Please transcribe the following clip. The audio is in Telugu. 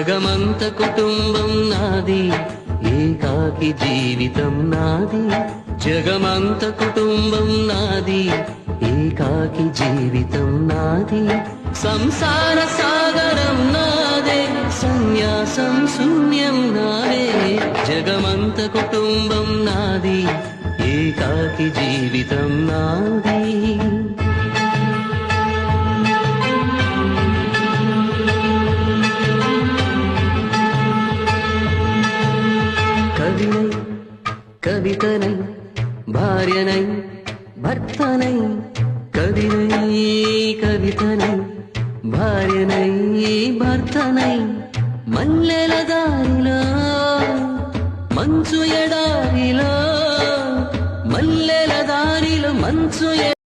జగమంత కుటుంబం నాది, ఏకాకి జీవితం నాది. జగమంత కుటుంబం నాది, ఏకాకి జీవితం నాది. సంసార సాగరం నాదే, సన్యాసం శూన్యం నాదే. జగమంత కుటుంబం నాది, ఏకాకి జీవితం నాది. కవినై కవితనై భార్యనై భర్తనై, కవినై కవితనై భార్యనై భర్తనై, మల్లెల దారిలో మంచు ఎడారిలో, మల్లెల దారిలో మంచు